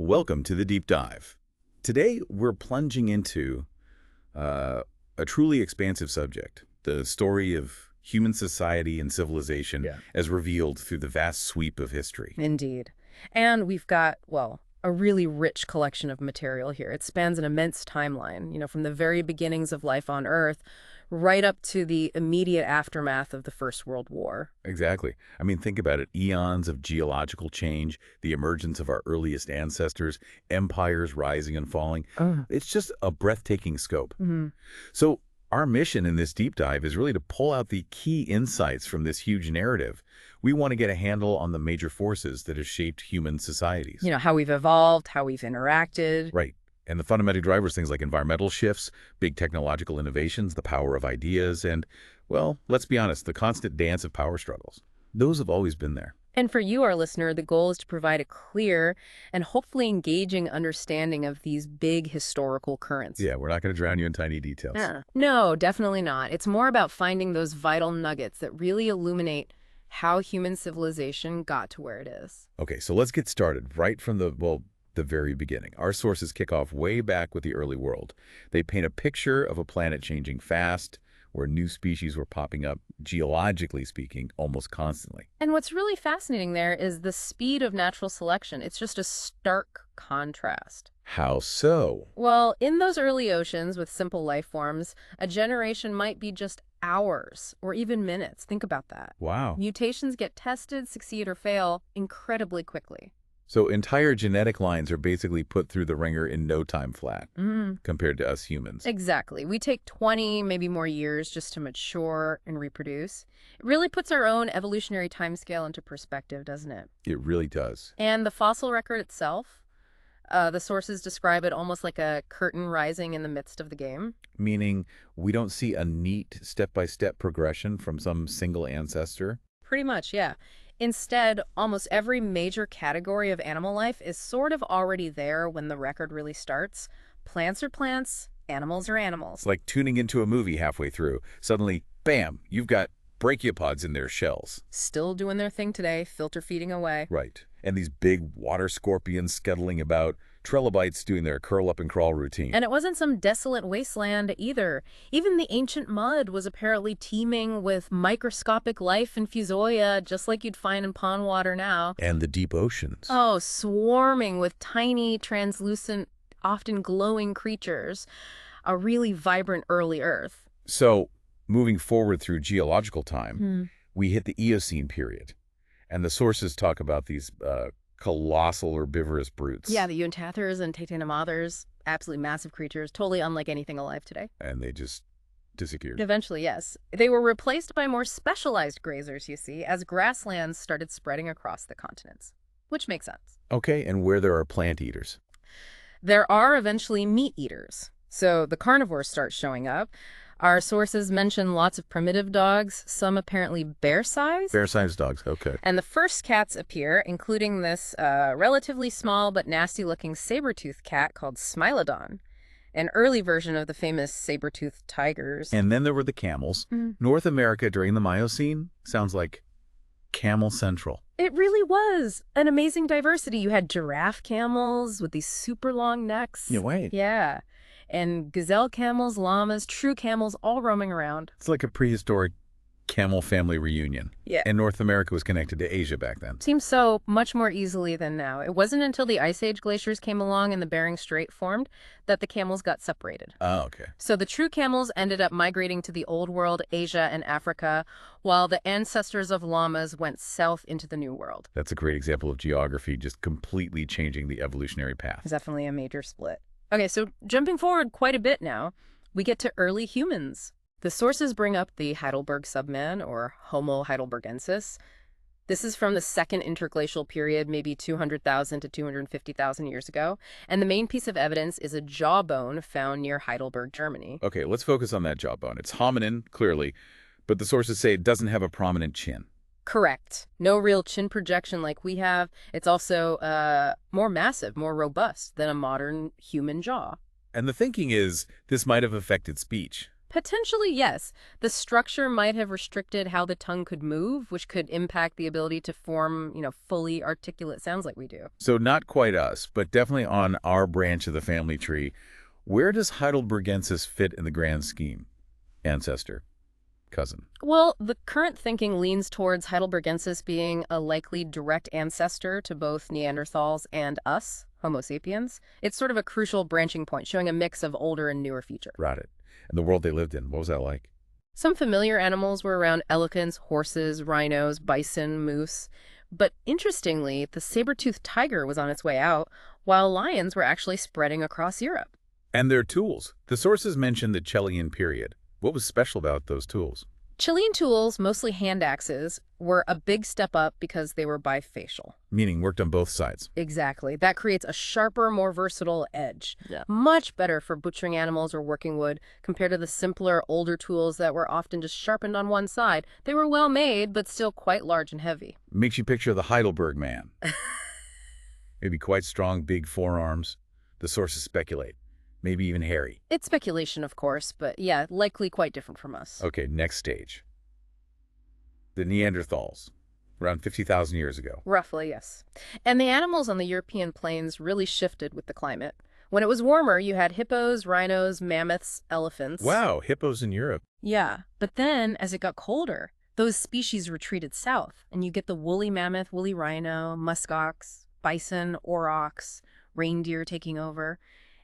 Welcome to the Deep Dive. Today, we're plunging into a truly expansive subject, the story of human society and civilization as revealed through the vast sweep of history. Indeed. And we've got, well, a really rich collection of material here. It spans an immense timeline, from the very beginnings of life on Earth right up to the immediate aftermath of the First World War. Exactly. I mean, think about it. Eons of geological change, the emergence of our earliest ancestors, empires rising and falling. It's just a breathtaking scope. So our mission in this deep dive is really to pull out the key insights from this huge narrative. We want to get a handle on the major forces that have shaped human societies. How we've evolved, how we've interacted. Right. And the fundamental drivers, things like environmental shifts, big technological innovations, the power of ideas, and, well, let's be honest, the constant dance of power struggles. Those have always been there. And for you, our listener, the goal is to provide a clear and hopefully engaging understanding of these big historical currents. Yeah, we're not going to drown you in tiny details. No, definitely not. It's more about finding those vital nuggets that really illuminate how human civilization got to where it is. Okay, so let's get started right from the very beginning. Our sources kick off way back with the early world. They paint a picture of a planet changing fast, where new species were popping up, geologically speaking, almost constantly. And what's really fascinating there is the speed of natural selection. It's just a stark contrast. How so? Well, in those early oceans with simple life forms, a generation might be just hours or even minutes. Think about that. Wow. Mutations get tested, succeed or fail incredibly quickly. So entire genetic lines are basically put through the ringer in no time flat, compared to us humans. Exactly. We take 20, maybe more years just to mature and reproduce. It really puts our own evolutionary timescale into perspective, doesn't it? It really does. And the fossil record itself, the sources describe it almost like a curtain rising in the midst of the game. Meaning we don't see a neat step-by-step progression from some single ancestor? Pretty much, yeah. Instead, almost every major category of animal life is sort of already there when the record really starts. Plants are plants, animals are animals. It's like tuning into a movie halfway through. Suddenly, bam, you've got brachiopods in their shells. Still doing their thing today, filter feeding away. Right. And these big water scorpions scuttling about, trilobites doing their curl-up-and-crawl routine. And it wasn't some desolate wasteland either. Even the ancient mud was apparently teeming with microscopic life and fusoia, just like you'd find in pond water now. And the deep oceans. Oh, swarming with tiny, translucent, often glowing creatures. A really vibrant early Earth. So, moving forward through geological time, we hit the Eocene period. And the sources talk about these colossal herbivorous brutes. Yeah, the Euntathers and Titanomachs, absolutely massive creatures, totally unlike anything alive today. And they just disappeared. Eventually, yes. They were replaced by more specialized grazers, you see, as grasslands started spreading across the continents, which makes sense. Okay, and where there are plant eaters? There are eventually meat eaters. So the carnivores start showing up. Our sources mention lots of primitive dogs, some apparently bear-sized. Bear-sized dogs, okay. And the first cats appear, including this relatively small but nasty-looking saber-toothed cat called Smilodon, an early version of the famous saber-toothed tigers. And then there were the camels. North America during the Miocene sounds like camel central. It really was an amazing diversity. You had giraffe camels with these super long necks. Yeah, wait. Yeah. And gazelle camels, llamas, true camels all roaming around. It's like a prehistoric camel family reunion. Yeah. And North America was connected to Asia back then. Seems so much more easily than now. It wasn't until the Ice Age glaciers came along and the Bering Strait formed that the camels got separated. Oh, okay. So the true camels ended up migrating to the Old World, Asia, and Africa, while the ancestors of llamas went south into the New World. That's a great example of geography just completely changing the evolutionary path. It's definitely a major split. Okay, so jumping forward quite a bit now, we get to early humans. The sources bring up the Heidelberg subman, or Homo heidelbergensis. This is from the second interglacial period, maybe 200,000 to 250,000 years ago. And the main piece of evidence is a jawbone found near Heidelberg, Germany. Okay, let's focus on that jawbone. It's hominin, clearly, but the sources say it doesn't have a prominent chin. Correct. No real chin projection like we have. It's also more massive, more robust than a modern human jaw. And the thinking is this might have affected speech. Potentially, yes. The structure might have restricted how the tongue could move, which could impact the ability to form, fully articulate sounds like we do. So not quite us, but definitely on our branch of the family tree. Where does Heidelbergensis fit in the grand scheme? Ancestor, cousin. Well, the current thinking leans towards Heidelbergensis being a likely direct ancestor to both Neanderthals and us, Homo sapiens. It's sort of a crucial branching point, showing a mix of older and newer features. Got it. And the world they lived in, what was that like? Some familiar animals were around: elephants, horses, rhinos, bison, moose. But interestingly, the saber-toothed tiger was on its way out, while lions were actually spreading across Europe. And their tools. The sources mention the Chilean period. What was special about those tools? Chilean tools, mostly hand axes, were a big step up because they were bifacial. Meaning worked on both sides. Exactly. That creates a sharper, more versatile edge. Yeah. Much better for butchering animals or working wood compared to the simpler, older tools that were often just sharpened on one side. They were well made, but still quite large and heavy. Makes you picture the Heidelberg man. Maybe quite strong, big forearms. The sources speculate. Maybe even hairy. It's speculation, of course, but yeah, likely quite different from us. Okay, next stage. The Neanderthals, around 50,000 years ago. Roughly, yes. And the animals on the European plains really shifted with the climate. When it was warmer, you had hippos, rhinos, mammoths, elephants. Wow, hippos in Europe. Yeah, but then, as it got colder, those species retreated south, and you get the woolly mammoth, woolly rhino, muskox, bison, aurochs, reindeer taking over.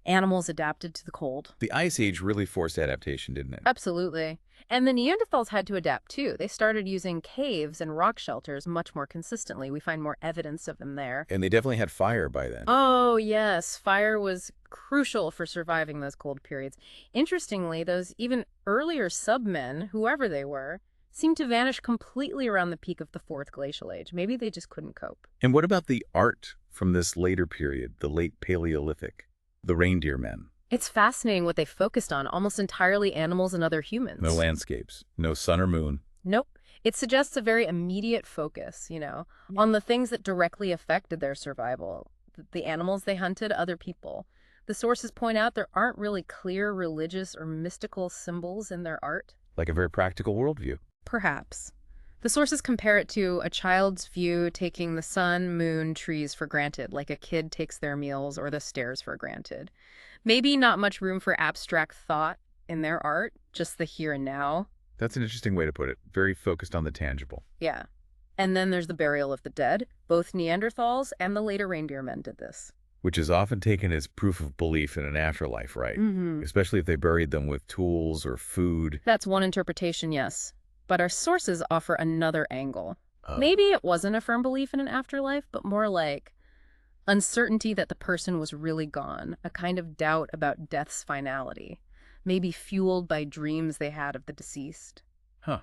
Animals adapted to the cold. The Ice Age really forced adaptation, didn't it? Absolutely. And the Neanderthals had to adapt, too. They started using caves and rock shelters much more consistently. We find more evidence of them there. And they definitely had fire by then. Oh, yes. Fire was crucial for surviving those cold periods. Interestingly, those even earlier submen, whoever they were, seemed to vanish completely around the peak of the Fourth Glacial Age. Maybe they just couldn't cope. And what about the art from this later period, the late Paleolithic? The reindeer men. It's fascinating what they focused on, almost entirely animals and other humans. No landscapes, no sun or moon. Nope. It suggests a very immediate focus, on the things that directly affected their survival. The animals they hunted, other people. The sources point out there aren't really clear religious or mystical symbols in their art. Like a very practical worldview. Perhaps. The sources compare it to a child's view taking the sun, moon, trees for granted, like a kid takes their meals or the stairs for granted. Maybe not much room for abstract thought in their art, just the here and now. That's an interesting way to put it. Very focused on the tangible. Yeah. And then there's the burial of the dead. Both Neanderthals and the later reindeer men did this. Which is often taken as proof of belief in an afterlife, right? Mm-hmm. Especially if they buried them with tools or food. That's one interpretation, yes. But our sources offer another angle. Maybe it wasn't a firm belief in an afterlife, but more like uncertainty that the person was really gone, a kind of doubt about death's finality, maybe fueled by dreams they had of the deceased. Huh.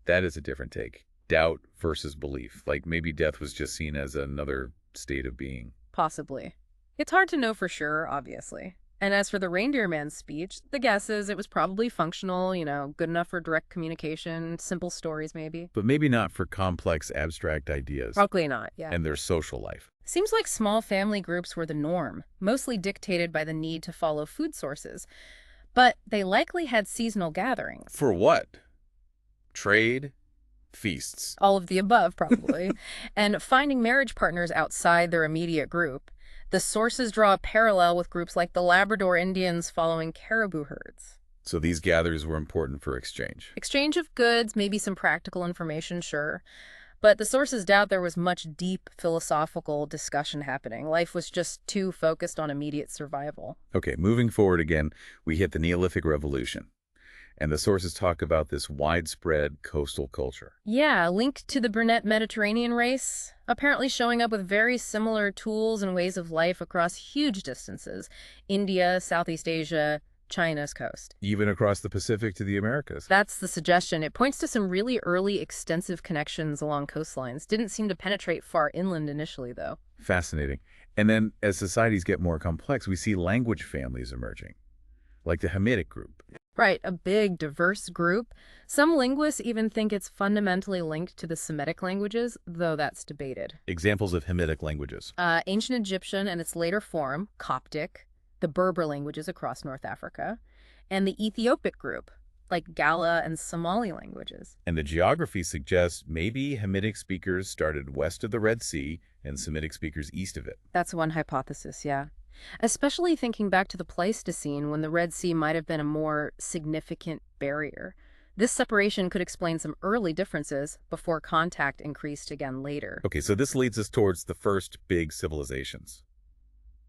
That is a different take. Doubt versus belief. Like maybe death was just seen as another state of being. Possibly. It's hard to know for sure, obviously. And as for the reindeer man's speech, the guess is it was probably functional, good enough for direct communication, simple stories maybe. But maybe not for complex, abstract ideas. Probably not, yeah. And their social life. Seems like small family groups were the norm, mostly dictated by the need to follow food sources. But they likely had seasonal gatherings. For what? Trade? Feasts? All of the above, probably. And finding marriage partners outside their immediate group. The sources draw a parallel with groups like the Labrador Indians following caribou herds. So these gatherings were important for exchange. Exchange of goods, maybe some practical information, sure. But the sources doubt there was much deep philosophical discussion happening. Life was just too focused on immediate survival. Okay, moving forward again, we hit the Neolithic Revolution. And the sources talk about this widespread coastal culture. Yeah, linked to the brunette Mediterranean race, apparently showing up with very similar tools and ways of life across huge distances. India, Southeast Asia, China's coast. Even across the Pacific to the Americas. That's the suggestion. It points to some really early extensive connections along coastlines. Didn't seem to penetrate far inland initially, though. Fascinating. And then as societies get more complex, we see language families emerging, like the Hamitic group. Right, a big, diverse group. Some linguists even think it's fundamentally linked to the Semitic languages, though that's debated. Examples of Hamitic languages. Ancient Egyptian and its later form, Coptic, the Berber languages across North Africa, and the Ethiopic group, like Gala and Somali languages. And the geography suggests maybe Hamitic speakers started west of the Red Sea and Semitic speakers east of it. That's one hypothesis, yeah. Especially thinking back to the Pleistocene when the Red Sea might have been a more significant barrier. This separation could explain some early differences before contact increased again later. Okay, so this leads us towards the first big civilizations.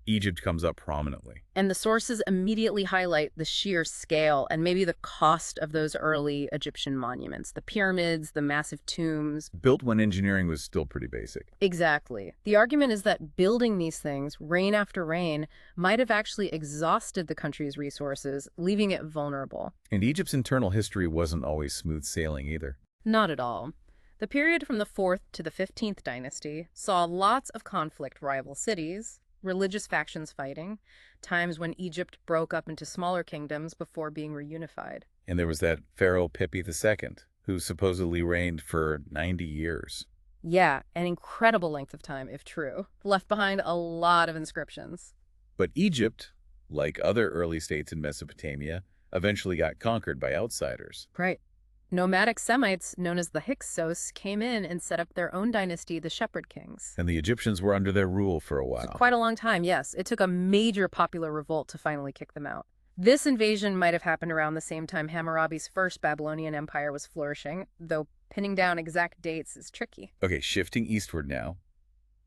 Egypt comes up prominently. And the sources immediately highlight the sheer scale and maybe the cost of those early Egyptian monuments, the pyramids, the massive tombs. Built when engineering was still pretty basic. Exactly. The argument is that building these things, reign after reign, might have actually exhausted the country's resources, leaving it vulnerable. And Egypt's internal history wasn't always smooth sailing either. Not at all. The period from the 4th to the 15th dynasty saw lots of conflict, rival cities, religious factions fighting, times when Egypt broke up into smaller kingdoms before being reunified. And there was that Pharaoh Pepi II, who supposedly reigned for 90 years. Yeah, an incredible length of time, if true. Left behind a lot of inscriptions. But Egypt, like other early states in Mesopotamia, eventually got conquered by outsiders. Right. Nomadic Semites, known as the Hyksos, came in and set up their own dynasty, the Shepherd Kings. And the Egyptians were under their rule for a while. For quite a long time, yes. It took a major popular revolt to finally kick them out. This invasion might have happened around the same time Hammurabi's first Babylonian Empire was flourishing, though pinning down exact dates is tricky. Okay, shifting eastward now.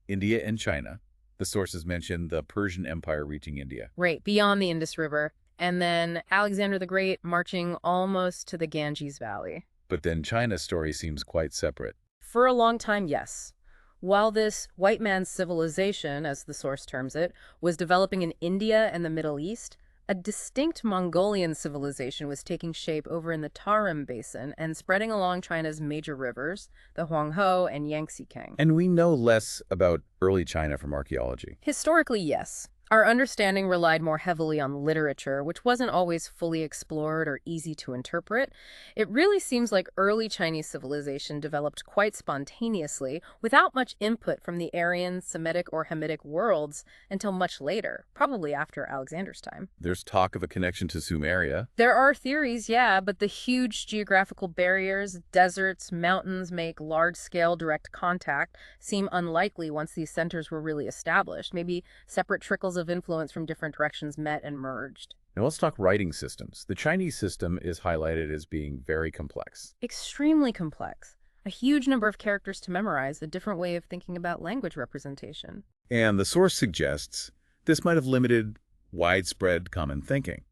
India and China. The sources mention the Persian Empire reaching India. Right, beyond the Indus River. And then Alexander the Great marching almost to the Ganges Valley. But then China's story seems quite separate. For a long time, yes. While this white man's civilization, as the source terms it, was developing in India and the Middle East, a distinct Mongolian civilization was taking shape over in the Tarim Basin and spreading along China's major rivers, the Huanghe and Yangtze Kiang. And we know less about early China from archaeology. Historically, yes. Our understanding relied more heavily on literature, which wasn't always fully explored or easy to interpret. It really seems like early Chinese civilization developed quite spontaneously, without much input from the Aryan, Semitic, or Hamitic worlds until much later, probably after Alexander's time. There's talk of a connection to Sumeria. There are theories, yeah, but the huge geographical barriers, deserts, mountains make large-scale direct contact seem unlikely once these centers were really established. Maybe separate trickles of influence from different directions met and merged. Now let's talk writing systems. The Chinese system is highlighted as being very complex. Extremely complex. A huge number of characters to memorize, a different way of thinking about language representation. And the source suggests this might have limited widespread common thinking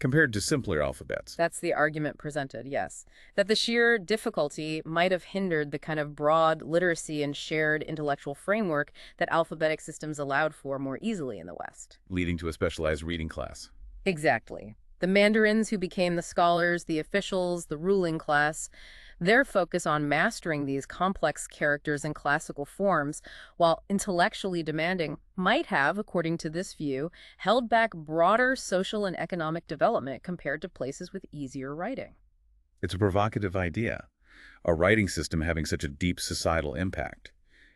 compared to simpler alphabets. That's the argument presented, yes. That the sheer difficulty might have hindered the kind of broad literacy and shared intellectual framework that alphabetic systems allowed for more easily in the West. Leading to a specialized reading class. Exactly. The Mandarins who became the scholars, the officials, the ruling class, their focus on mastering these complex characters and classical forms, while intellectually demanding, might have, according to this view, held back broader social and economic development compared to places with easier writing. It's a provocative idea, a writing system having such a deep societal impact.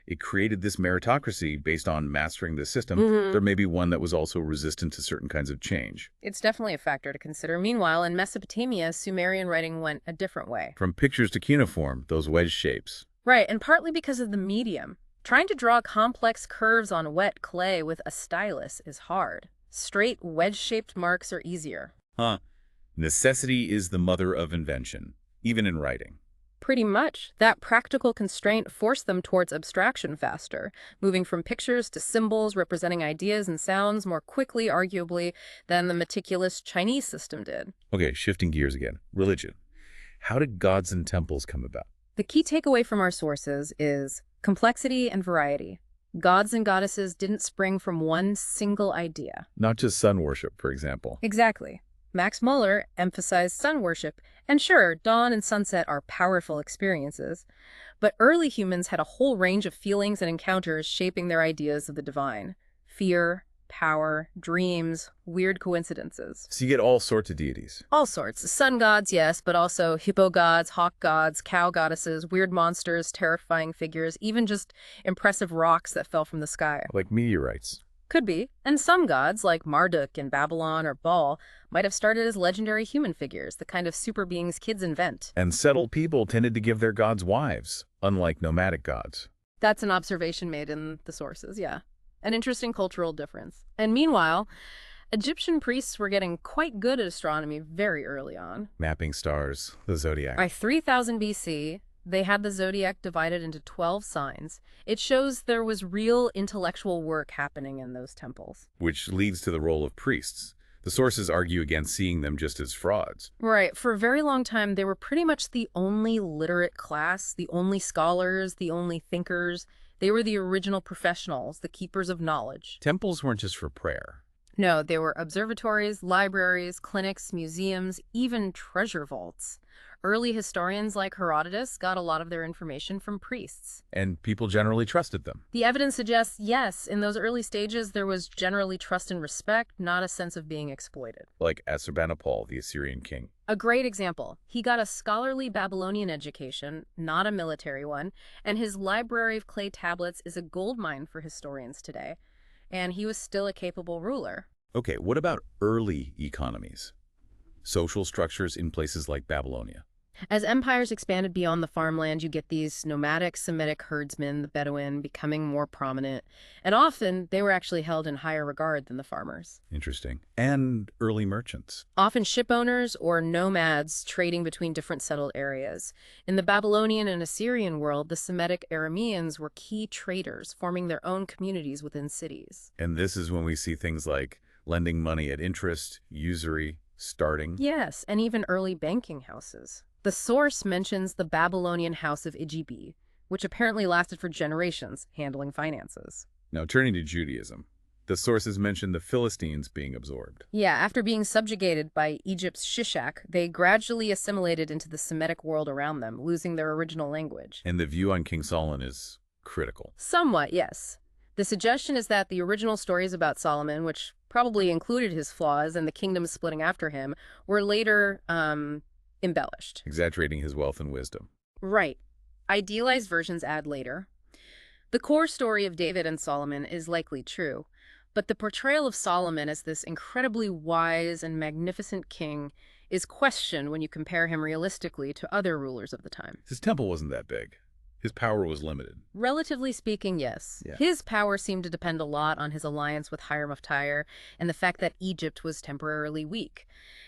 It created this meritocracy based on mastering the system. There may be one that was also resistant to certain kinds of change. It's definitely a factor to consider. Meanwhile, in Mesopotamia, Sumerian writing went a different way. From pictures to cuneiform, those wedge shapes. Right, and partly because of the medium. Trying to draw complex curves on wet clay with a stylus is hard. Straight, wedge-shaped marks are easier. Necessity is the mother of invention, even in writing. Pretty much. That practical constraint forced them towards abstraction faster, moving from pictures to symbols representing ideas and sounds more quickly, arguably, than the meticulous Chinese system did. Okay, shifting gears again. Religion. How did gods and temples come about? The key takeaway from our sources is complexity and variety. Gods and goddesses didn't spring from one single idea. Not just sun worship, for example. Exactly. Max Muller emphasized sun worship, and sure, dawn and sunset are powerful experiences, but early humans had a whole range of feelings and encounters shaping their ideas of the divine. Fear, power, dreams, weird coincidences. So you get all sorts of deities. All sorts. Sun gods, yes, but also hippo gods, hawk gods, cow goddesses, weird monsters, terrifying figures, even just impressive rocks that fell from the sky. Like meteorites. Could be. And some gods, like Marduk in Babylon or Baal, might have started as legendary human figures, the kind of super beings kids invent. And settled people tended to give their gods wives, unlike nomadic gods. That's an observation made in the sources, yeah. An interesting cultural difference. And meanwhile, Egyptian priests were getting quite good at astronomy very early on. Mapping stars, the zodiac. By 3000 BC, they had the zodiac divided into 12 signs. It shows there was real intellectual work happening in those temples. Which leads to the role of priests. The sources argue against seeing them just as frauds. Right. For a very long time, they were pretty much the only literate class, the only scholars, the only thinkers. They were the original professionals, the keepers of knowledge. Temples weren't just for prayer. No, they were observatories, libraries, clinics, museums, even treasure vaults. Early historians like Herodotus got a lot of their information from priests. And people generally trusted them. The evidence suggests, yes, in those early stages, there was generally trust and respect, not a sense of being exploited. Like Assurbanipal, the Assyrian king. A great example. He got a scholarly Babylonian education, not a military one, and his library of clay tablets is a goldmine for historians today. And he was still a capable ruler. Okay, what about early economies? Social structures in places like Babylonia. As empires expanded beyond the farmland, you get these nomadic Semitic herdsmen, the Bedouin, becoming more prominent. And often, they were actually held in higher regard than the farmers. Interesting. And early merchants. Often ship owners or nomads trading between different settled areas. In the Babylonian and Assyrian world, the Semitic Arameans were key traders, forming their own communities within cities. And this is when we see things like lending money at interest, usury, starting. Yes, and even early banking houses. The source mentions the Babylonian house of Ijibi, which apparently lasted for generations, handling finances. Now, turning to Judaism, the sources mention the Philistines being absorbed. Yeah, after being subjugated by Egypt's Shishak, they gradually assimilated into the Semitic world around them, losing their original language. And the view on King Solomon is critical. Somewhat, yes. The suggestion is that the original stories about Solomon, which probably included his flaws and the kingdom splitting after him, were later, embellished. Exaggerating his wealth and wisdom. Right. Idealized versions add later. The core story of David and Solomon is likely true, but the portrayal of Solomon as this incredibly wise and magnificent king is questioned when you compare him realistically to other rulers of the time. His temple wasn't that big. His power was limited. Relatively speaking, yes. Yeah. His power seemed to depend a lot on his alliance with Hiram of Tyre and the fact that Egypt was temporarily weak.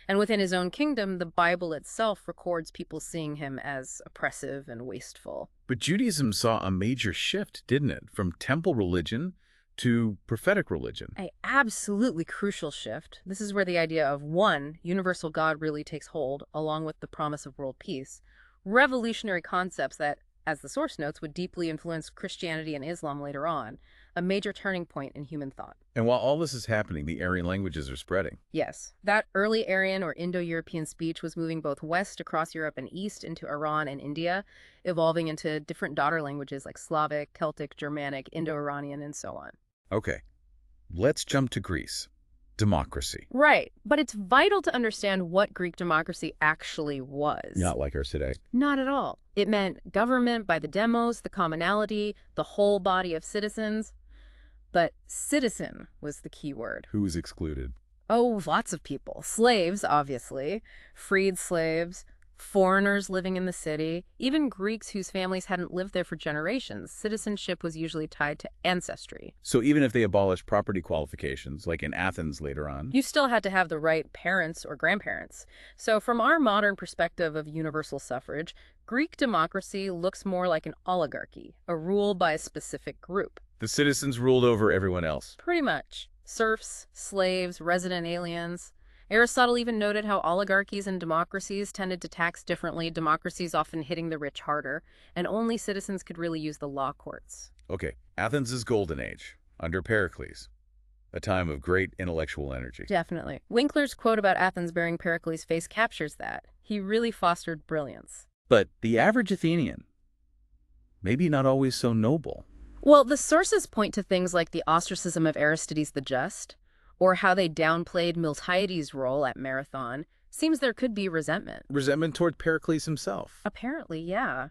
And within his own kingdom, the Bible itself records people seeing him as oppressive and wasteful. But Judaism saw a major shift, didn't it? From temple religion to prophetic religion. An absolutely crucial shift. This is where the idea of one universal God really takes hold, along with the promise of world peace. Revolutionary concepts that, as the source notes, would deeply influence Christianity and Islam later on, a major turning point in human thought. And while all this is happening, the Aryan languages are spreading. Yes, that early Aryan or Indo-European speech was moving both west across Europe and east into Iran and India, evolving into different daughter languages like Slavic, Celtic, Germanic, Indo-Iranian, and so on. Okay, let's jump to Greece. Democracy. Right, but it's vital to understand what Greek democracy actually was. Not like ours today. Not at all. It meant government by the demos, the commonality, the whole body of citizens. But citizen was the key word. Who was excluded? Oh, lots of people. Slaves, obviously. Freed slaves. Foreigners living in the city. Even Greeks whose families hadn't lived there for generations. Citizenship was usually tied to ancestry. So even if they abolished property qualifications, like in Athens later on, You still had to have the right parents or grandparents. So from our modern perspective of universal suffrage, Greek democracy looks more like an oligarchy, a rule by a specific group. the citizens ruled over everyone else. Pretty much. Serfs, slaves, resident aliens. Aristotle even noted how oligarchies and democracies tended to tax differently, democracies often hitting the rich harder, and only citizens could really use the law courts. Okay, Athens' golden age, under Pericles, a time of great intellectual energy. Definitely. Winkler's quote about Athens bearing Pericles' face captures that. He really fostered brilliance. But the average Athenian, maybe not always so noble. Well, the sources point to things like the ostracism of Aristides the Just, or how they downplayed Miltiades' role at Marathon. Seems there could be resentment. Resentment toward Pericles himself. Apparently, yeah.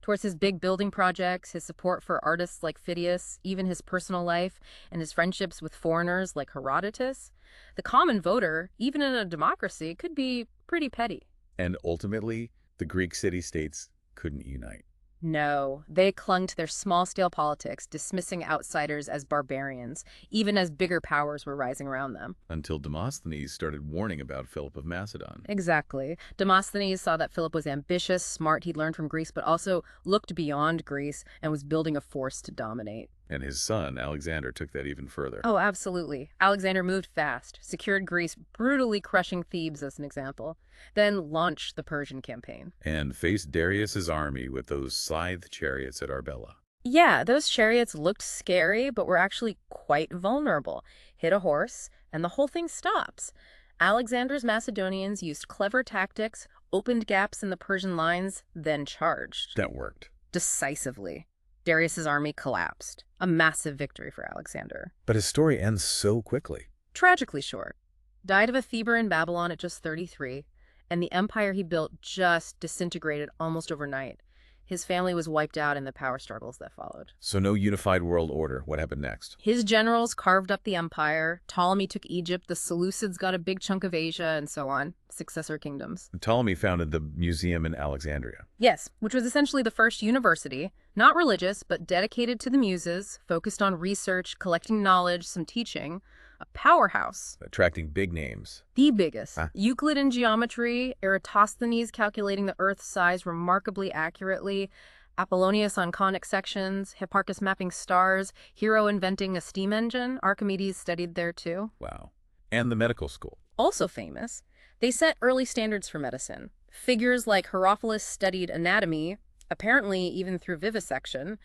towards his big building projects, his support for artists like Phidias, even his personal life, and his friendships with foreigners like Herodotus. The common voter, even in a democracy, could be pretty petty. And ultimately, the Greek city-states couldn't unite. No, they clung to their small-scale politics, dismissing outsiders as barbarians, even as bigger powers were rising around them. Until Demosthenes started warning about Philip of Macedon. Exactly. Demosthenes saw that Philip was ambitious, smart, he'd learned from Greece, but also looked beyond Greece and was building a force to dominate. And his son, Alexander, took that even further. Oh, absolutely. Alexander moved fast, secured Greece, brutally crushing Thebes as an example, then launched the Persian campaign. And faced Darius's army with those scythe chariots at Arbela. Yeah, those chariots looked scary, but were actually quite vulnerable. Hit a horse, and the whole thing stops. Alexander's Macedonians used clever tactics, opened gaps in the Persian lines, then charged. That worked. Decisively. Darius's army collapsed. A massive victory for Alexander. But his story ends so quickly. Tragically short. Died of a fever in Babylon at just 33, and the empire he built just disintegrated almost overnight. His family was wiped out in the power struggles that followed. So no unified world order. What happened next? His generals carved up the empire. Ptolemy took Egypt. The Seleucids got a big chunk of Asia, and so on. Successor kingdoms. Ptolemy founded the museum in Alexandria. Yes, which was essentially the first university, not religious, but dedicated to the muses, focused on research, collecting knowledge, some teaching. A powerhouse. Attracting big names. The biggest. Euclid in geometry, Eratosthenes calculating the Earth's size remarkably accurately, Apollonius on conic sections, Hipparchus mapping stars, Hero inventing a steam engine. Archimedes studied there too. Wow. And the medical school. Also famous. They set early standards for medicine. Figures like Herophilus studied anatomy, apparently even through vivisection.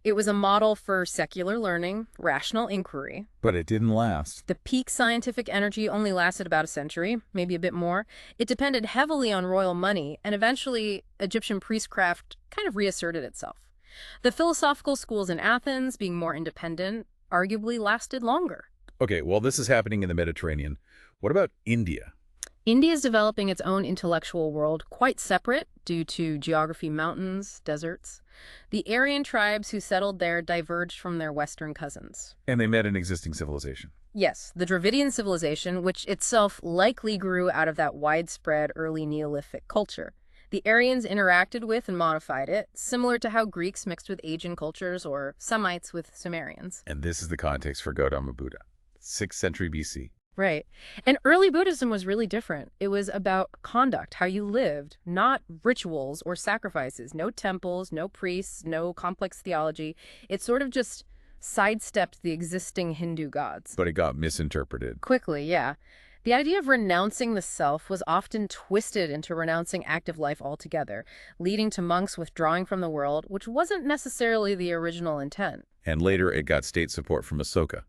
It was a model for secular learning, rational inquiry. But it didn't last. The peak scientific energy only lasted about a century, maybe a bit more. It depended heavily on royal money, and eventually Egyptian priestcraft kind of reasserted itself. The philosophical schools in Athens, being more independent, arguably lasted longer. Okay, well, this is happening in the Mediterranean. What about India? India is developing its own intellectual world, quite separate due to geography, mountains, deserts. The Aryan tribes who settled there diverged from their Western cousins. And they met an existing civilization. Yes, the Dravidian civilization, which itself likely grew out of that widespread early Neolithic culture. The Aryans interacted with and modified it, similar to how Greeks mixed with Asian cultures or Semites with Sumerians. And this is the context for Gautama Buddha, 6th century BC. Right. And early Buddhism was really different. It was about conduct, how you lived, not rituals or sacrifices. No temples, no priests, no complex theology. It sort of just sidestepped the existing Hindu gods. But it got misinterpreted. Quickly, yeah. The idea of renouncing the self was often twisted into renouncing active life altogether, leading to monks withdrawing from the world, which wasn't necessarily the original intent. And later it got state support from Ashoka.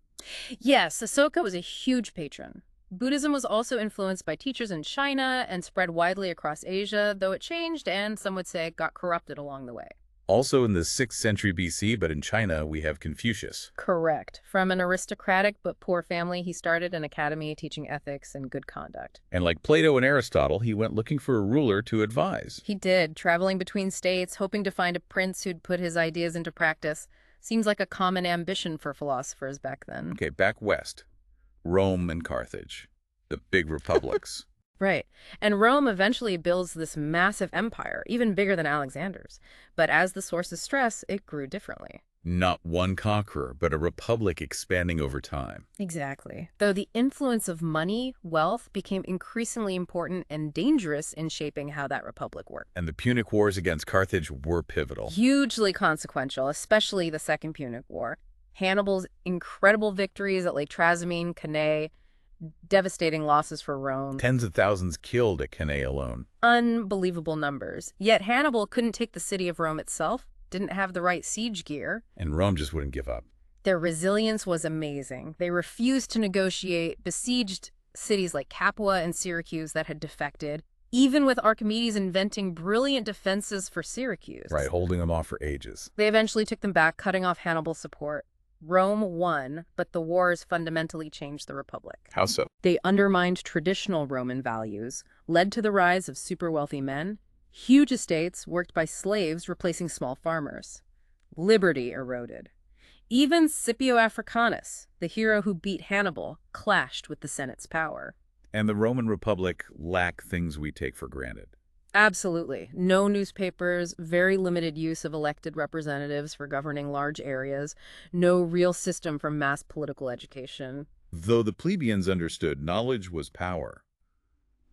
Yes, Ashoka was a huge patron. Buddhism was also influenced by teachers in China and spread widely across Asia, though it changed and, some would say, got corrupted along the way. Also in the 6th century BC, but in China, we have Confucius. Correct. From an aristocratic but poor family, he started an academy teaching ethics and good conduct. And like Plato and Aristotle, he went looking for a ruler to advise. He did, traveling between states, hoping to find a prince who'd put his ideas into practice. Seems like a common ambition for philosophers back then. Okay, back west. Rome and Carthage. The big republics. Right. And Rome eventually builds this massive empire, even bigger than Alexander's. But as the sources stress, it grew differently. Not one conqueror, but a republic expanding over time. Exactly. Though the influence of money, wealth, became increasingly important and dangerous in shaping how that republic worked. And the Punic Wars against Carthage were pivotal. Hugely consequential, especially the Second Punic War. Hannibal's incredible victories at Lake Trasimene, Cannae, devastating losses for Rome. Tens of thousands killed at Cannae alone. Unbelievable numbers. Yet Hannibal couldn't take the city of Rome itself, didn't have the right siege gear. And Rome just wouldn't give up. Their resilience was amazing. They refused to negotiate, besieged cities like Capua and Syracuse that had defected, even with Archimedes inventing brilliant defenses for Syracuse. Right, holding them off for ages. They eventually took them back, cutting off Hannibal's support. Rome won, but the wars fundamentally changed the Republic. How so? They undermined traditional Roman values, led to the rise of super-wealthy men, Huge estates worked by slaves replacing small farmers. Liberty eroded. Even Scipio Africanus, the hero who beat Hannibal, clashed with the Senate's power. And the Roman Republic lacked things we take for granted. Absolutely. No newspapers, very limited use of elected representatives for governing large areas, no real system for mass political education. Though the plebeians understood knowledge was power,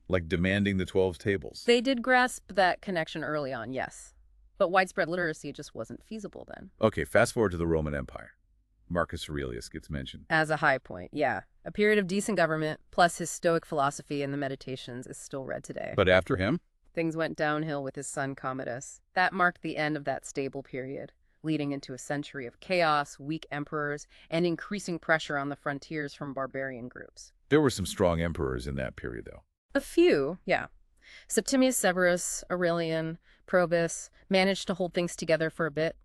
like demanding the 12 tables. They did grasp that connection early on, yes. But widespread literacy just wasn't feasible then. Okay, fast forward to the Roman Empire. Marcus Aurelius gets mentioned. As a high point, yeah. A period of decent government, plus his Stoic philosophy and the Meditations is still read today. But after him? Things went downhill with his son Commodus. That marked the end of that stable period, leading into a century of chaos, weak emperors, and increasing pressure on the frontiers from barbarian groups. There were some strong emperors in that period, though. A few, yeah. Septimius Severus, Aurelian, Probus managed to hold things together for a bit.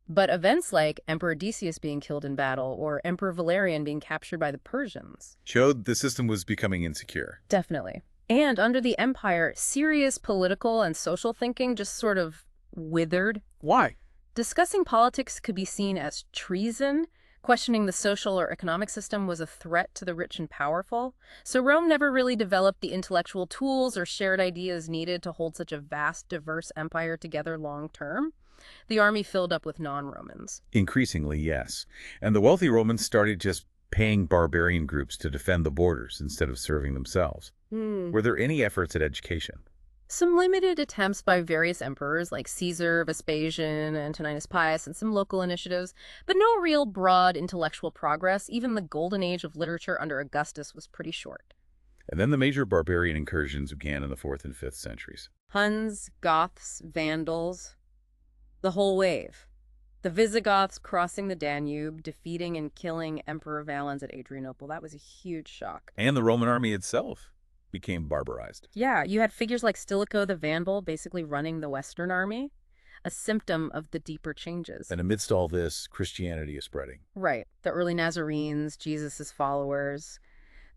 But events like Emperor Decius being killed in battle or Emperor Valerian being captured by the Persians showed the system was becoming insecure. Definitely. And under the empire, serious political and social thinking just sort of withered. Why? Discussing politics could be seen as treason. Questioning the social or economic system was a threat to the rich and powerful. So Rome never really developed the intellectual tools or shared ideas needed to hold such a vast, diverse empire together long term. The army filled up with non-Romans. Increasingly, yes. And the wealthy Romans started just paying barbarian groups to defend the borders instead of serving themselves. Were there any efforts at education? Some limited attempts by various emperors like Caesar, Vespasian, Antoninus Pius, and some local initiatives, but no real broad intellectual progress. Even the golden age of literature under Augustus was pretty short. And then the major barbarian incursions began in the 4th and 5th centuries. Huns, Goths, Vandals, the whole wave. The Visigoths crossing the Danube, defeating and killing Emperor Valens at Adrianople. That was a huge shock. And the Roman army itself became barbarized. Yeah, you had figures like Stilicho the Vandal basically running the Western army, a symptom of the deeper changes. And amidst all this, Christianity is spreading. Right. The early Nazarenes, Jesus' followers.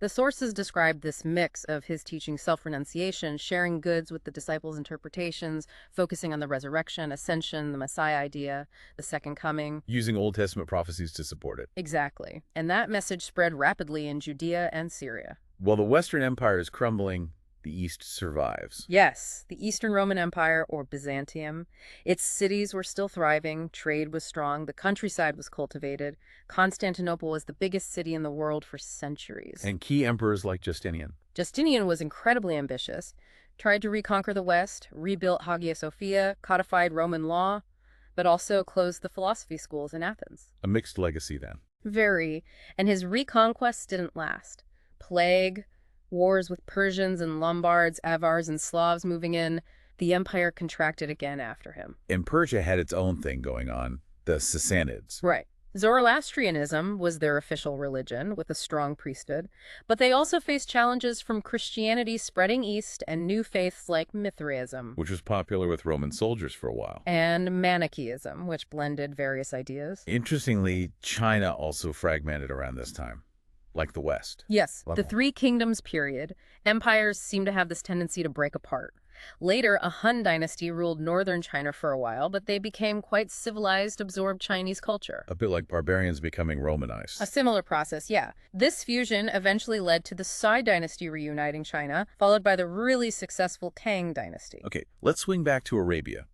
The sources describe this mix of his teaching self-renunciation, sharing goods with the disciples' interpretations, focusing on the resurrection, ascension, the Messiah idea, the second coming. Using Old Testament prophecies to support it. Exactly. And that message spread rapidly in Judea and Syria. While the Western Empire is crumbling, the East survives. Yes, the Eastern Roman Empire, or Byzantium. Its cities were still thriving, trade was strong, the countryside was cultivated. Constantinople was the biggest city in the world for centuries. And key emperors like Justinian. Justinian was incredibly ambitious, tried to reconquer the West, rebuilt Hagia Sophia, codified Roman law, but also closed the philosophy schools in Athens. A mixed legacy, then. Very. And his reconquests didn't last. Plague, wars with Persians and Lombards, Avars and Slavs moving in, the empire contracted again after him. And Persia had its own thing going on, the Sassanids. Right. Zoroastrianism was their official religion, with a strong priesthood, but they also faced challenges from Christianity spreading east and new faiths like Mithraism, which was popular with Roman soldiers for a while. And Manichaeism, which blended various ideas. Interestingly, China also fragmented around this time. Like the West. Yes, the Three Kingdoms period. Empires seem to have this tendency to break apart. Later, a Han dynasty ruled northern China for a while, but they became quite civilized, absorbed Chinese culture. A bit like barbarians becoming Romanized. A similar process, yeah. This fusion eventually led to the Sui dynasty reuniting China, followed by the really successful Tang dynasty. Okay, let's swing back to Arabia.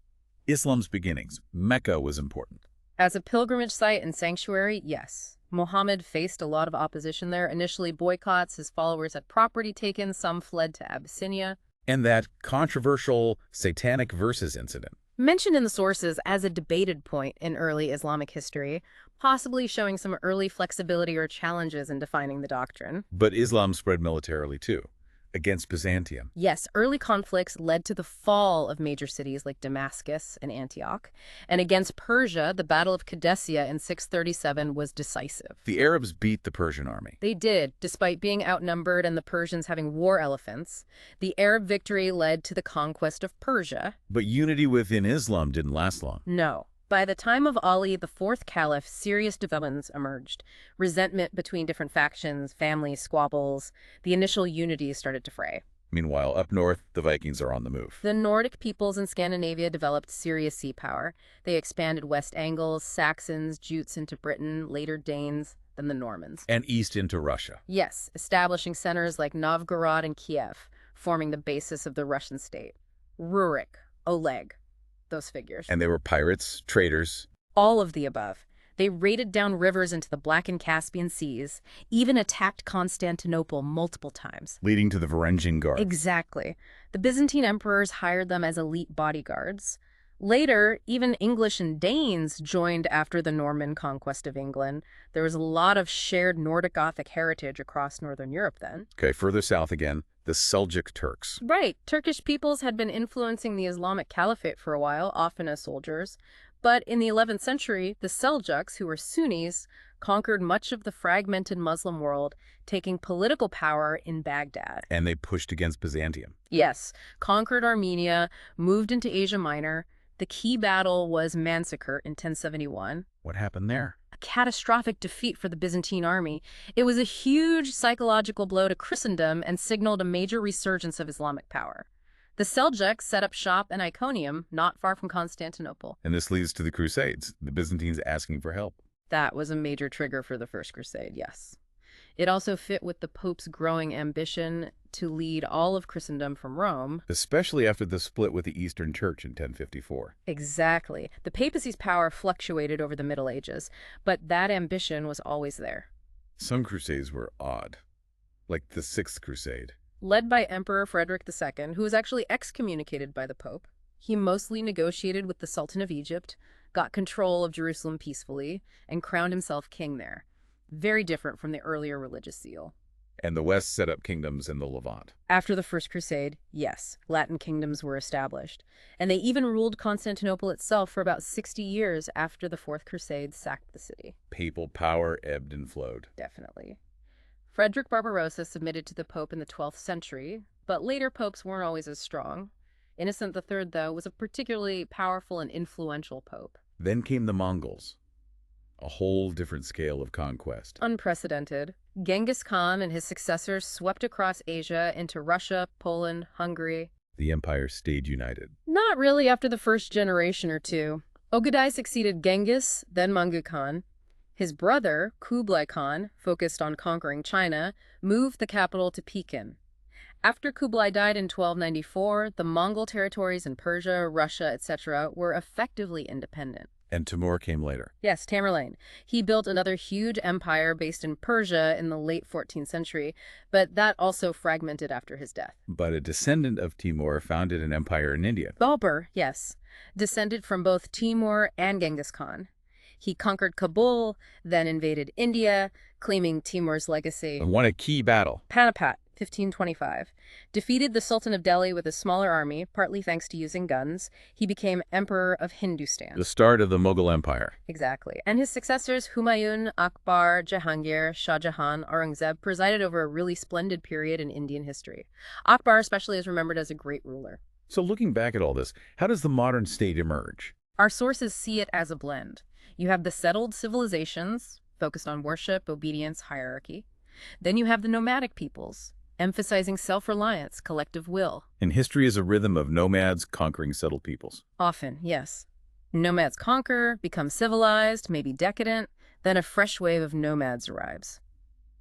Islam's beginnings. Mecca was important. As a pilgrimage site and sanctuary, yes. Muhammad faced a lot of opposition there. Initially boycotts, his followers had property taken, some fled to Abyssinia. And that controversial satanic verses incident. Mentioned in the sources as a debated point in early Islamic history, possibly showing some early flexibility or challenges in defining the doctrine. But Islam spread militarily too, against Byzantium. Yes, early conflicts led to the fall of major cities like Damascus and Antioch. And against Persia, the Battle of Qadessia in 637 was decisive. The Arabs beat the Persian army. They did, despite being outnumbered and the Persians having war elephants. The Arab victory led to the conquest of Persia. But unity within Islam didn't last long. No. By the time of Ali, the fourth caliph, serious developments emerged. Resentment between different factions, family squabbles. The initial unity started to fray. Meanwhile, up north, the Vikings are on the move. The Nordic peoples in Scandinavia developed serious sea power. They expanded West Angles, Saxons, Jutes into Britain, later Danes, then the Normans. And east into Russia. Yes, establishing centers like Novgorod and Kiev, forming the basis of the Russian state. Rurik, Oleg, those figures. And they were pirates, traders. All of the above. They raided down rivers into the Black and Caspian Seas, even attacked Constantinople multiple times. Leading to the Varangian Guard. Exactly. The Byzantine emperors hired them as elite bodyguards. Later, even English and Danes joined after the Norman conquest of England. There was a lot of shared Nordic Gothic heritage across Northern Europe then. Okay, further south again, the Seljuk Turks. Right. Turkish peoples had been influencing the Islamic Caliphate for a while, often as soldiers. But in the 11th century, the Seljuks, who were Sunnis, conquered much of the fragmented Muslim world, taking political power in Baghdad. And they pushed against Byzantium. Yes, conquered Armenia, moved into Asia Minor. The key battle was Manzikert in 1071. What happened there? A catastrophic defeat for the Byzantine army. It was a huge psychological blow to Christendom and signaled a major resurgence of Islamic power. The Seljuks set up shop in Iconium, not far from Constantinople. And this leads to the Crusades, the Byzantines asking for help. That was a major trigger for the First Crusade, yes. It also fit with the Pope's growing ambition to lead all of Christendom from Rome. Especially after the split with the Eastern Church in 1054. Exactly. The papacy's power fluctuated over the Middle Ages, but that ambition was always there. Some crusades were odd, like the Sixth Crusade. Led by Emperor Frederick II, who was actually excommunicated by the Pope. He mostly negotiated with the Sultan of Egypt, got control of Jerusalem peacefully, and crowned himself king there. Very different from the earlier religious zeal. And the West set up kingdoms in the Levant. After the First Crusade, yes, Latin kingdoms were established. And they even ruled Constantinople itself for about 60 years after the Fourth Crusade sacked the city. Papal power ebbed and flowed. Definitely. Frederick Barbarossa submitted to the Pope in the 12th century, but later popes weren't always as strong. Innocent III, though, was a particularly powerful and influential pope. Then came the Mongols. A whole different scale of conquest. Unprecedented. Genghis Khan and his successors swept across Asia into Russia, Poland, Hungary. The empire stayed united. Not really after the first generation or two. Ogadai succeeded Genghis, then Mangu Khan. His brother, Kublai Khan, focused on conquering China, moved the capital to Pekin. After Kublai died in 1294, the Mongol territories in Persia, Russia, etc. were effectively independent. And Timur came later. Yes, Tamerlane. He built another huge empire based in Persia in the late 14th century, but that also fragmented after his death. But a descendant of Timur founded an empire in India. Babur, yes, descended from both Timur and Genghis Khan. He conquered Kabul, then invaded India, claiming Timur's legacy. And won a key battle. Panipat, 1525. Defeated the Sultan of Delhi with a smaller army, partly thanks to using guns. He became Emperor of Hindustan. The start of the Mughal Empire. Exactly. And his successors, Humayun, Akbar, Jahangir, Shah Jahan, Aurangzeb, presided over a really splendid period in Indian history. Akbar especially is remembered as a great ruler. So looking back at all this, how does the modern state emerge? Our sources see it as a blend. You have the settled civilizations, focused on worship, obedience, hierarchy. Then you have the nomadic peoples, emphasizing self-reliance, collective will. And history is a rhythm of nomads conquering settled peoples. Often, yes. Nomads conquer, become civilized, maybe decadent, then a fresh wave of nomads arrives.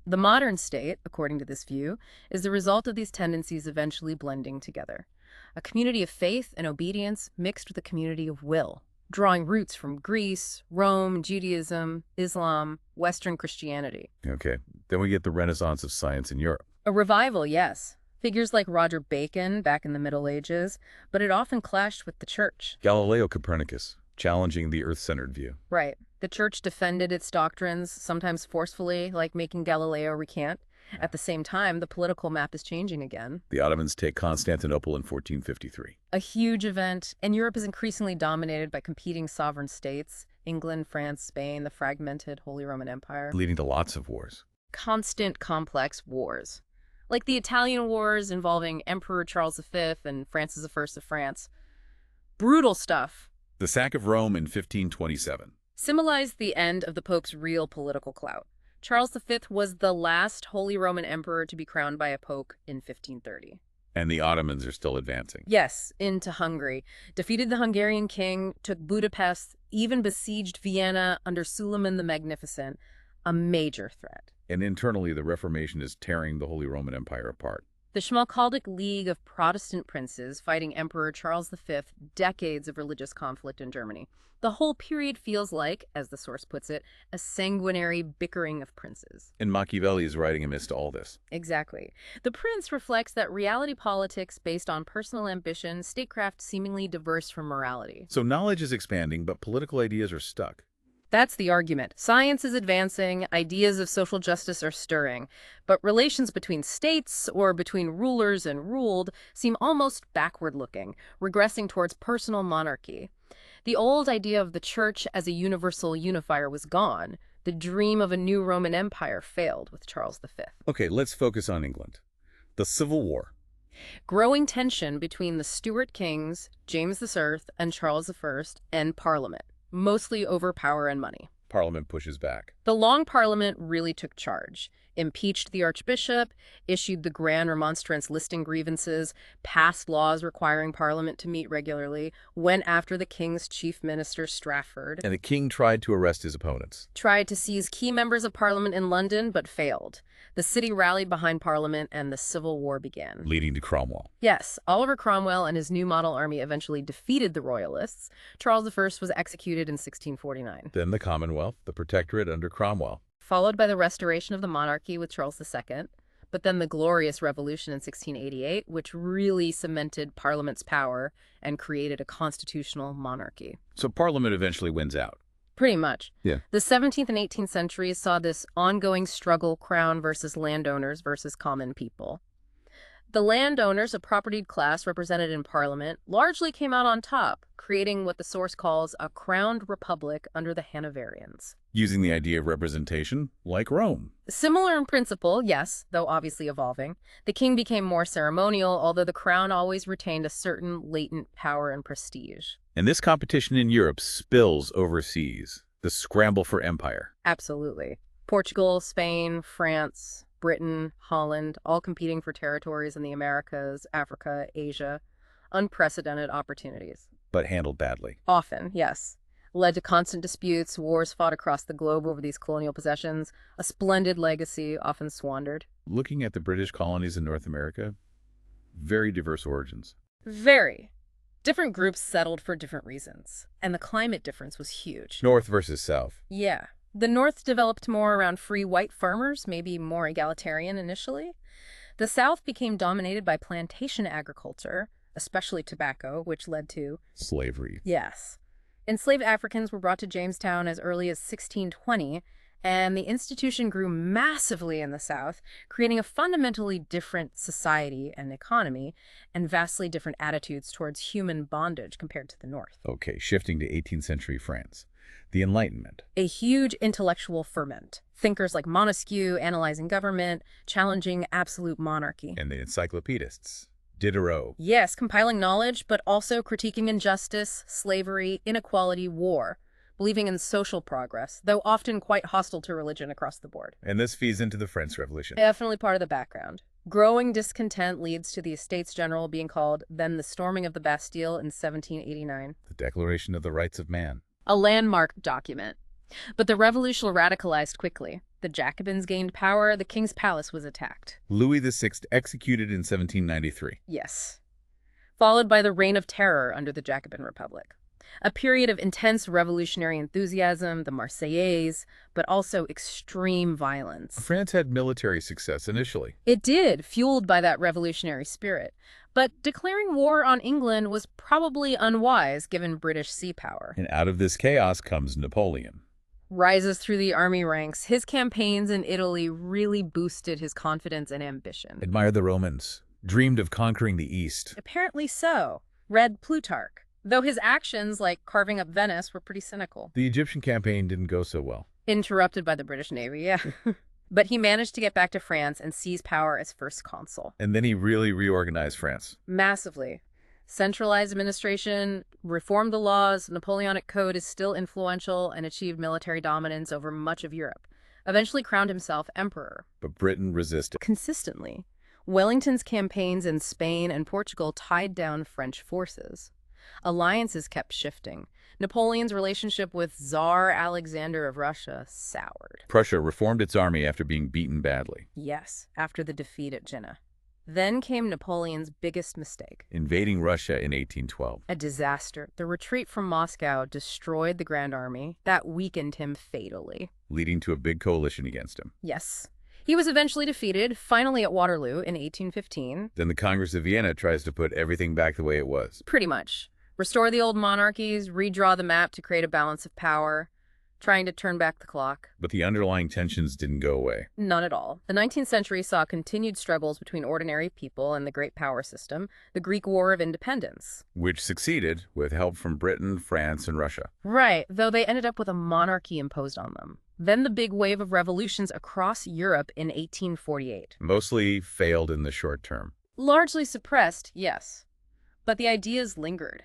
The modern state, according to this view, is the result of these tendencies eventually blending together. A community of faith and obedience mixed with a community of will, drawing roots from Greece, Rome, Judaism, Islam, Western Christianity. Okay, then we get the Renaissance of science in Europe. A revival, yes. Figures like Roger Bacon back in the Middle Ages, but it often clashed with the church. Galileo Copernicus, challenging the Earth-centered view. Right. The church defended its doctrines, sometimes forcefully, like making Galileo recant. At the same time, the political map is changing again. The Ottomans take Constantinople in 1453. A huge event, and Europe is increasingly dominated by competing sovereign states. England, France, Spain, the fragmented Holy Roman Empire. Leading to lots of wars. Constant, complex wars. Like the Italian Wars involving Emperor Charles V and Francis I of France. Brutal stuff. The sack of Rome in 1527. Symbolized the end of the Pope's real political clout. Charles V was the last Holy Roman Emperor to be crowned by a Pope in 1530. And the Ottomans are still advancing. Yes, into Hungary. Defeated the Hungarian king, took Budapest, even besieged Vienna under Suleiman the Magnificent. A major threat. And internally, the Reformation is tearing the Holy Roman Empire apart. The Schmalkaldic League of Protestant princes fighting Emperor Charles V, decades of religious conflict in Germany. The whole period feels like, as the source puts it, a sanguinary bickering of princes. And Machiavelli is writing amidst all this. Exactly. The Prince reflects that reality politics based on personal ambition, statecraft seemingly diverse from morality. So knowledge is expanding, but political ideas are stuck. That's the argument. Science is advancing, ideas of social justice are stirring, but relations between states or between rulers and ruled seem almost backward-looking, regressing towards personal monarchy. The old idea of the church as a universal unifier was gone. The dream of a new Roman Empire failed with Charles V. Okay, let's focus on England. The Civil War. Growing tension between the Stuart kings, James VI, and Charles I, and Parliament, mostly over power and money. Parliament pushes back. The Long Parliament really took charge, impeached the Archbishop, issued the Grand Remonstrance listing grievances, passed laws requiring Parliament to meet regularly, went after the King's chief minister, Strafford. And the king tried to arrest his opponents. Tried to seize key members of Parliament in London, but failed. The city rallied behind Parliament, and the Civil War began. Leading to Cromwell. Yes, Oliver Cromwell and his new model army eventually defeated the Royalists. Charles I was executed in 1649. Then the Commonwealth, the Protectorate under Cromwell. Followed by the restoration of the monarchy with Charles II, but then the Glorious Revolution in 1688, which really cemented Parliament's power and created a constitutional monarchy. So Parliament eventually wins out. Pretty much. Yeah. The 17th and 18th centuries saw this ongoing struggle, crown versus landowners versus common people. The landowners, a propertied class represented in Parliament, largely came out on top, creating what the source calls a crowned republic under the Hanoverians. Using the idea of representation, like Rome. Similar in principle, yes, though obviously evolving. The king became more ceremonial, although the crown always retained a certain latent power and prestige. And this competition in Europe spills overseas. The scramble for empire. Absolutely. Portugal, Spain, France, Britain, Holland, all competing for territories in the Americas, Africa, Asia. Unprecedented opportunities. But handled badly. Often, yes. Led to constant disputes, wars fought across the globe over these colonial possessions, a splendid legacy often squandered. Looking at the British colonies in North America, very diverse origins. Very. Different groups settled for different reasons, and the climate difference was huge. North versus South. Yeah. The North developed more around free white farmers, maybe more egalitarian initially. The South became dominated by plantation agriculture, especially tobacco, which led to slavery. Yes. Enslaved Africans were brought to Jamestown as early as 1620, and the institution grew massively in the South, creating a fundamentally different society and economy, and vastly different attitudes towards human bondage compared to the North. Okay, shifting to 18th century France. The Enlightenment. A huge intellectual ferment. Thinkers like Montesquieu analyzing government, challenging absolute monarchy. And the encyclopedists. Diderot. Yes, compiling knowledge, but also critiquing injustice, slavery, inequality, war, believing in social progress, though often quite hostile to religion across the board. And this feeds into the French Revolution. Definitely part of the background. Growing discontent leads to the Estates General being called, then the storming of the Bastille in 1789. The Declaration of the Rights of Man. A landmark document. But the revolution radicalized quickly. The Jacobins gained power, the king's palace was attacked. Louis VI executed in 1793. Yes. Followed by the Reign of Terror under the Jacobin Republic. A period of intense revolutionary enthusiasm, the Marseillaise, but also extreme violence. France had military success initially. It did, fueled by that revolutionary spirit. But declaring war on England was probably unwise given British sea power. And out of this chaos comes Napoleon. Rises through the army ranks. His campaigns in Italy really boosted his confidence and ambition. Admired the Romans. Dreamed of conquering the East. Apparently so. Read Plutarch. Though his actions, like carving up Venice, were pretty cynical. The Egyptian campaign didn't go so well. Interrupted by the British Navy, yeah. But he managed to get back to France and seize power as first consul. And then he really reorganized France. Massively. Centralized administration, reformed the laws, Napoleonic Code is still influential, and achieved military dominance over much of Europe. Eventually crowned himself emperor. But Britain resisted. Consistently. Wellington's campaigns in Spain and Portugal tied down French forces. Alliances kept shifting. Napoleon's relationship with Tsar Alexander of Russia soured. Prussia reformed its army after being beaten badly. Yes, after the defeat at Jena. Then came Napoleon's biggest mistake. Invading Russia in 1812. A disaster. The retreat from Moscow destroyed the Grand Army. That weakened him fatally. Leading to a big coalition against him. Yes. He was eventually defeated, finally at Waterloo in 1815. Then the Congress of Vienna tries to put everything back the way it was. Pretty much. Restore the old monarchies, redraw the map to create a balance of power, trying to turn back the clock. But the underlying tensions didn't go away. None at all. The 19th century saw continued struggles between ordinary people and the great power system, the Greek War of Independence. Which succeeded with help from Britain, France, and Russia. Right, though they ended up with a monarchy imposed on them. Then the big wave of revolutions across Europe in 1848. Mostly failed in the short term. Largely suppressed, yes. But the ideas lingered.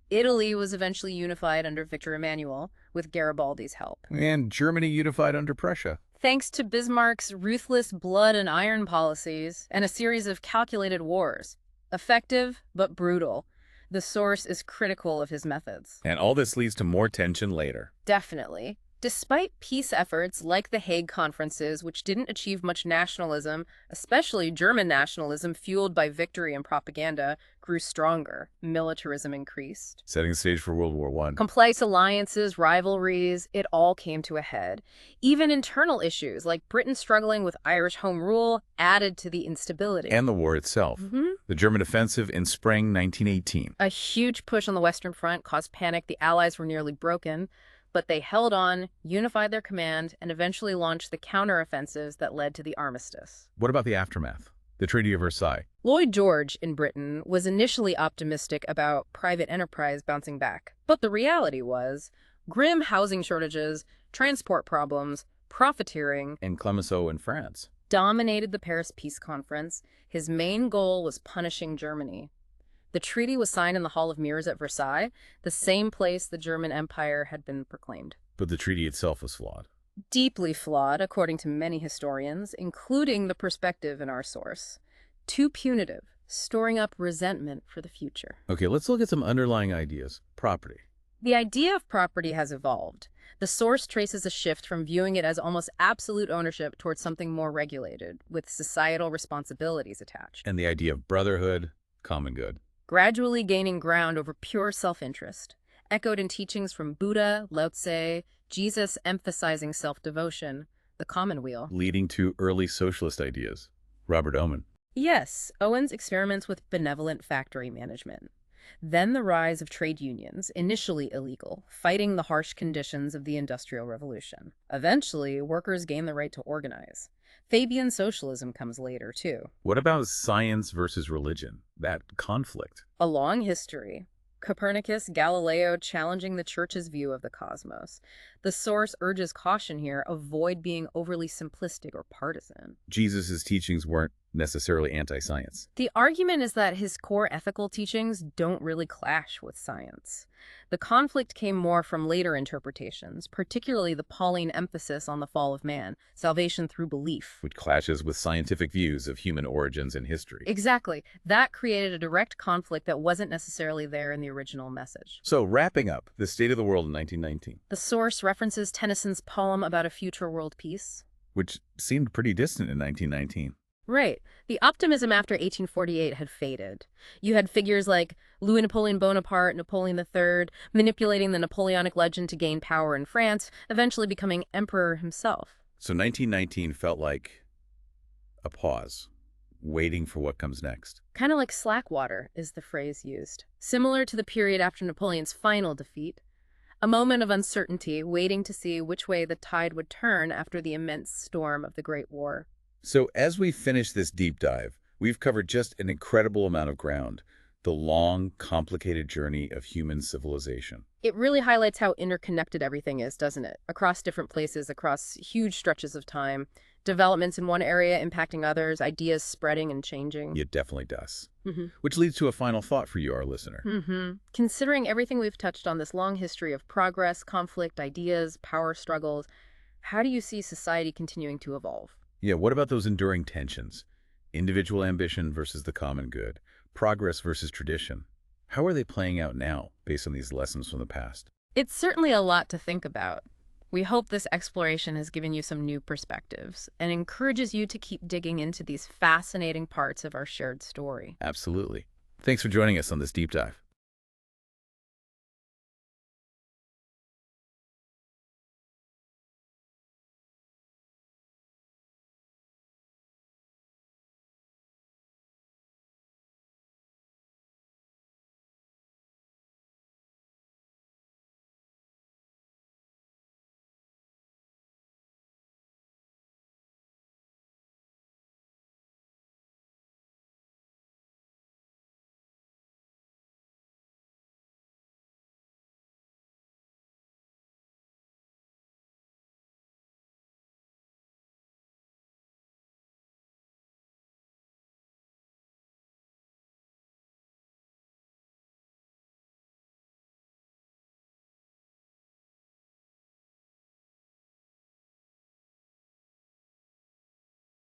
Italy was eventually unified under Victor Emmanuel, with Garibaldi's help. And Germany unified under Prussia. Thanks to Bismarck's ruthless blood and iron policies and a series of calculated wars. Effective, but brutal. The source is critical of his methods. And all this leads to more tension later. Definitely. Despite peace efforts like the Hague conferences, which didn't achieve much nationalism, especially German nationalism fueled by victory and propaganda, grew stronger. Militarism increased. Setting the stage for World War I. Complex alliances, rivalries, it all came to a head. Even internal issues, like Britain struggling with Irish home rule, added to the instability. And the war itself. The German offensive in spring 1918. A huge push on the Western Front caused panic. The Allies were nearly broken. But they held on, unified their command, and eventually launched the counteroffensives that led to the armistice. What about the aftermath? The Treaty of Versailles. Lloyd George in Britain was initially optimistic about private enterprise bouncing back. But the reality was grim housing shortages, transport problems, profiteering, And Clemenceau in France. dominated the Paris Peace Conference. His main goal was punishing Germany. The treaty was signed in the Hall of Mirrors at Versailles, the same place the German Empire had been proclaimed. But the treaty itself was flawed. Deeply flawed, according to many historians, including the perspective in our source. Too punitive, storing up resentment for the future. Okay, let's look at some underlying ideas. Property. The idea of property has evolved. The source traces a shift from viewing it as almost absolute ownership towards something more regulated, with societal responsibilities attached. And the idea of brotherhood, common good. Gradually gaining ground over pure self-interest, echoed in teachings from Buddha, Lao Tse, Jesus emphasizing self-devotion, the commonweal. Leading to early socialist ideas. Robert Owen. Yes, Owen's experiments with benevolent factory management. Then the rise of trade unions, initially illegal, fighting the harsh conditions of the Industrial Revolution. Eventually, workers gain the right to organize. Fabian socialism comes later, too. What about science versus religion? That conflict. A long history. Copernicus, Galileo challenging the church's view of the cosmos. The source urges caution here, avoid being overly simplistic or partisan. Jesus' teachings weren't necessarily anti-science. The argument is that his core ethical teachings don't really clash with science. The conflict came more from later interpretations, particularly the Pauline emphasis on the fall of man, salvation through belief. Which clashes with scientific views of human origins and history. Exactly. That created a direct conflict that wasn't necessarily there in the original message. So, wrapping up, the state of the world in 1919. The source references Tennyson's poem about a future world peace. Which seemed pretty distant in 1919. Right. The optimism after 1848 had faded. You had figures like Louis Napoleon Bonaparte, Napoleon III, manipulating the Napoleonic legend to gain power in France, eventually becoming emperor himself. So 1919 felt like a pause, waiting for what comes next. Kind of like slack water is the phrase used. Similar to the period after Napoleon's final defeat. A moment of uncertainty, waiting to see which way the tide would turn after the immense storm of the Great War. So as we finish this deep dive, we've covered just an incredible amount of ground, the long, complicated journey of human civilization. It really highlights how interconnected everything is, doesn't it? Across different places, across huge stretches of time, developments in one area impacting others, ideas spreading and changing. It definitely does. Which leads to a final thought for you, our listener. Considering everything we've touched on, this long history of progress, conflict, ideas, power struggles, how do you see society continuing to evolve? Yeah, what about those enduring tensions? Individual ambition versus the common good, progress versus tradition. How are they playing out now, based on these lessons from the past? It's certainly a lot to think about. We hope this exploration has given you some new perspectives and encourages you to keep digging into these fascinating parts of our shared story. Absolutely. Thanks for joining us on this deep dive.